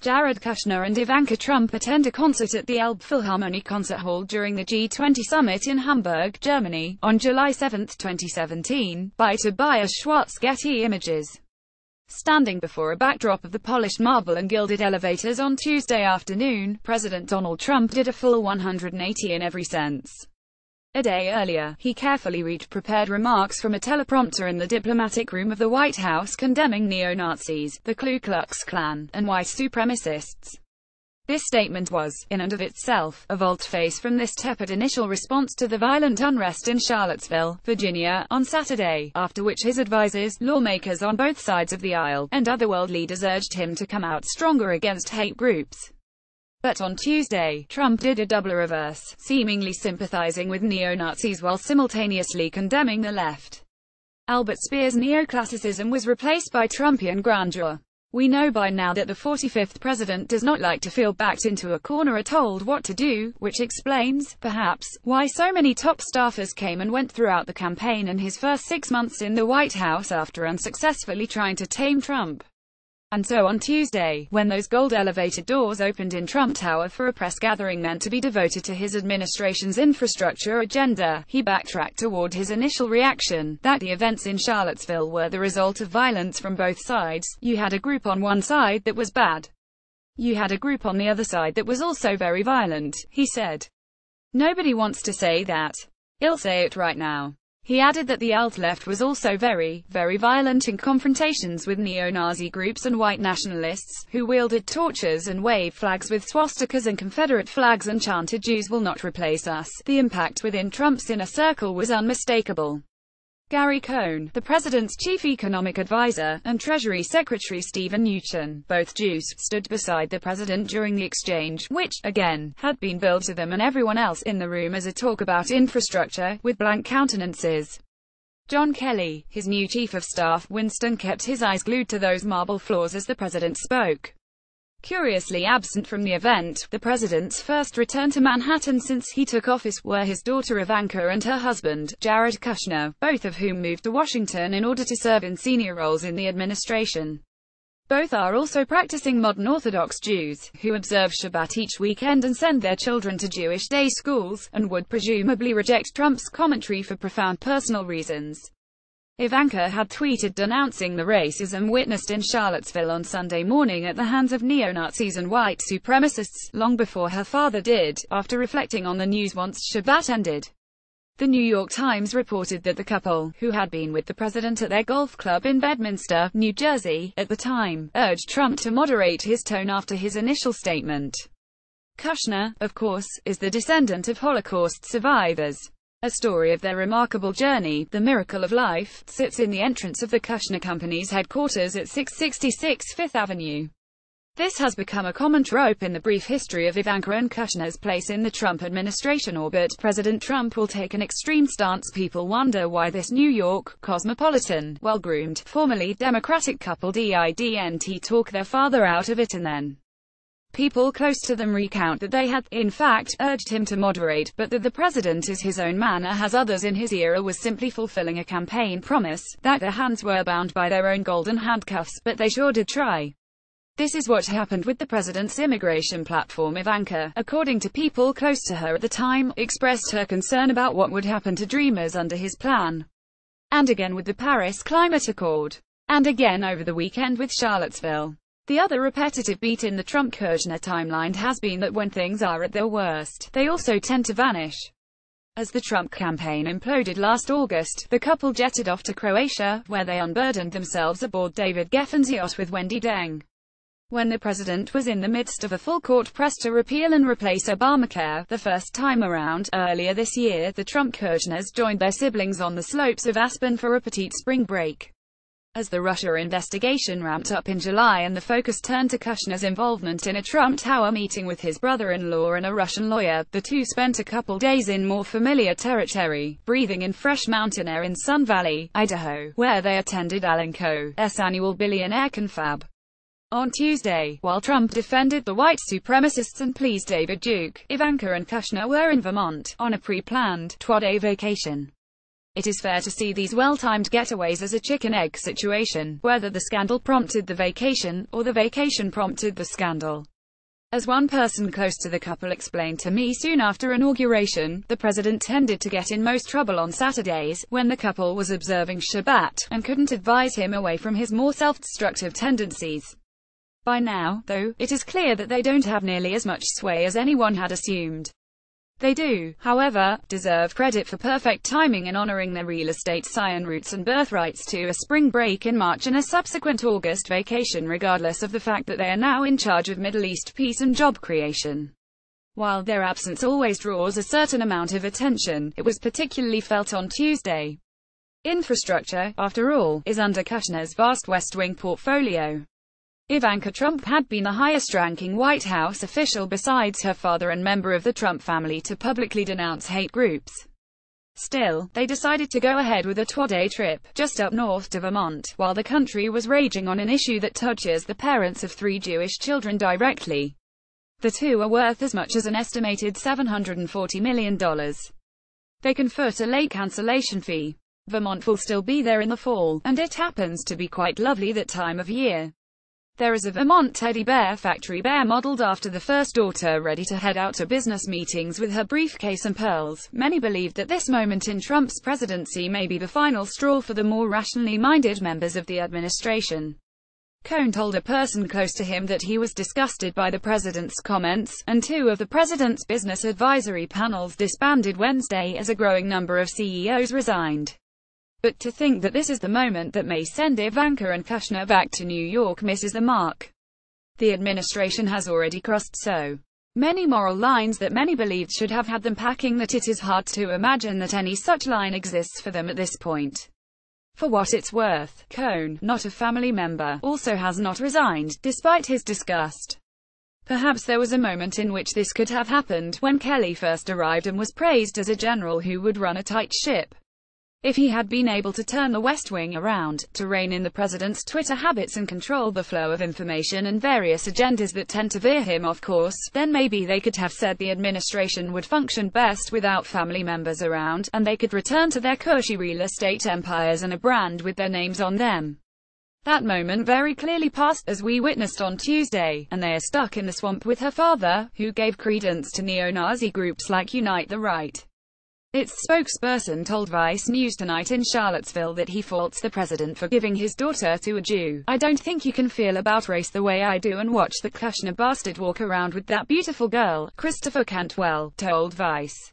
Jared Kushner and Ivanka Trump attend a concert at the Elbphilharmonie Concert Hall during the G20 summit in Hamburg, Germany, on July 7, 2017, by Tobias Schwartz. Getty Images. Standing before a backdrop of the polished marble and gilded elevators on Tuesday afternoon, President Donald Trump did a full 180 in every sense. A day earlier, he carefully read prepared remarks from a teleprompter in the diplomatic room of the White House condemning neo-Nazis, the Ku Klux Klan, and white supremacists. This statement was, in and of itself, a volte-face from this tepid initial response to the violent unrest in Charlottesville, Virginia, on Saturday, after which his advisers, lawmakers on both sides of the aisle, and other world leaders urged him to come out stronger against hate groups. But on Tuesday, Trump did a double reverse, seemingly sympathizing with neo-Nazis while simultaneously condemning the left. Albert Speer's neoclassicism was replaced by Trumpian grandeur. We know by now that the 45th president does not like to feel backed into a corner or told what to do, which explains, perhaps, why so many top staffers came and went throughout the campaign and his first 6 months in the White House after unsuccessfully trying to tame Trump. And so on Tuesday, when those gold elevator doors opened in Trump Tower for a press gathering meant to be devoted to his administration's infrastructure agenda, he backtracked toward his initial reaction, that the events in Charlottesville were the result of violence from both sides. You had a group on one side that was bad. You had a group on the other side that was also very violent, he said. Nobody wants to say that. I'll say it right now. He added that the alt-left was also very, very violent in confrontations with neo-Nazi groups and white nationalists, who wielded torches and waved flags with swastikas and Confederate flags and chanted "Jews will not replace us." The impact within Trump's inner circle was unmistakable. Gary Cohn, the president's chief economic advisor, and Treasury Secretary Steven Mnuchin, both Jews, stood beside the president during the exchange, which, again, had been billed to them and everyone else in the room as a talk about infrastructure, with blank countenances. John Kelly, his new chief of staff, Winston, kept his eyes glued to those marble floors as the president spoke. Curiously absent from the event, the president's first return to Manhattan since he took office, were his daughter Ivanka and her husband, Jared Kushner, both of whom moved to Washington in order to serve in senior roles in the administration. Both are also practicing modern Orthodox Jews, who observe Shabbat each weekend and send their children to Jewish day schools, and would presumably reject Trump's commentary for profound personal reasons. Ivanka had tweeted denouncing the racism witnessed in Charlottesville on Sunday morning at the hands of neo-Nazis and white supremacists, long before her father did, after reflecting on the news once Shabbat ended. The New York Times reported that the couple, who had been with the president at their golf club in Bedminster, New Jersey, at the time, urged Trump to moderate his tone after his initial statement. Kushner, of course, is the descendant of Holocaust survivors. A story of their remarkable journey, the miracle of life, sits in the entrance of the Kushner Company's headquarters at 666 Fifth Avenue. This has become a common trope in the brief history of Ivanka and Kushner's place in the Trump administration orbit. President Trump will take an extreme stance. People wonder why this New York, cosmopolitan, well-groomed, formerly Democratic couple didn't talk their father out of it, and then people close to them recount that they had, in fact, urged him to moderate, but that the president is his own man, as others in his era, was simply fulfilling a campaign promise, that their hands were bound by their own golden handcuffs, but they sure did try. This is what happened with the president's immigration platform. Ivanka, according to people close to her at the time, expressed her concern about what would happen to dreamers under his plan. And again with the Paris Climate Accord. And again over the weekend with Charlottesville. The other repetitive beat in the Trump-Kushner timeline has been that when things are at their worst, they also tend to vanish. As the Trump campaign imploded last August, the couple jetted off to Croatia, where they unburdened themselves aboard David Geffen's yacht with Wendy Deng. When the president was in the midst of a full-court press to repeal and replace Obamacare, the first time around, earlier this year, the Trump-Kushners joined their siblings on the slopes of Aspen for a petite spring break. As the Russia investigation ramped up in July and the focus turned to Kushner's involvement in a Trump Tower meeting with his brother-in-law and a Russian lawyer, the two spent a couple days in more familiar territory, breathing in fresh mountain air in Sun Valley, Idaho, where they attended Alanco's annual billionaire confab. On Tuesday, while Trump defended the white supremacists and pleased David Duke, Ivanka and Kushner were in Vermont, on a pre-planned 2-day vacation. It is fair to see these well-timed getaways as a chicken-egg situation, whether the scandal prompted the vacation, or the vacation prompted the scandal. As one person close to the couple explained to me soon after inauguration, the president tended to get in most trouble on Saturdays, when the couple was observing Shabbat, and couldn't advise him away from his more self-destructive tendencies. By now, though, it is clear that they don't have nearly as much sway as anyone had assumed. They do, however, deserve credit for perfect timing in honoring their real estate scion roots and birthrights to a spring break in March and a subsequent August vacation, regardless of the fact that they are now in charge of Middle East peace and job creation. While their absence always draws a certain amount of attention, it was particularly felt on Tuesday. Infrastructure, after all, is under Kushner's vast West Wing portfolio. Ivanka Trump had been the highest-ranking White House official besides her father and member of the Trump family to publicly denounce hate groups. Still, they decided to go ahead with a 2-day trip, just up north to Vermont, while the country was raging on an issue that touches the parents of 3 Jewish children directly. The two are worth as much as an estimated $740 million. They can foot a late cancellation fee. Vermont will still be there in the fall, and it happens to be quite lovely that time of year. There is a Vermont teddy bear factory bear modeled after the first daughter ready to head out to business meetings with her briefcase and pearls. Many believed that this moment in Trump's presidency may be the final straw for the more rationally minded members of the administration. Cohn told a person close to him that he was disgusted by the president's comments, and 2 of the president's business advisory panels disbanded Wednesday as a growing number of CEOs resigned. But to think that this is the moment that may send Ivanka and Kushner back to New York misses the mark. The administration has already crossed so many moral lines that many believed should have had them packing that it is hard to imagine that any such line exists for them at this point. For what it's worth, Cohn, not a family member, also has not resigned, despite his disgust. Perhaps there was a moment in which this could have happened, when Kelly first arrived and was praised as a general who would run a tight ship. If he had been able to turn the West Wing around, to rein in the president's Twitter habits and control the flow of information and various agendas that tend to veer him off course, then maybe they could have said the administration would function best without family members around, and they could return to their cushy real estate empires and a brand with their names on them. That moment very clearly passed, as we witnessed on Tuesday, and they are stuck in the swamp with her father, who gave credence to neo-Nazi groups like Unite the Right. Its spokesperson told Vice News Tonight in Charlottesville that he faults the president for giving his daughter to a Jew. "I don't think you can feel about race the way I do and watch the Kushner bastard walk around with that beautiful girl," Christopher Cantwell told Vice.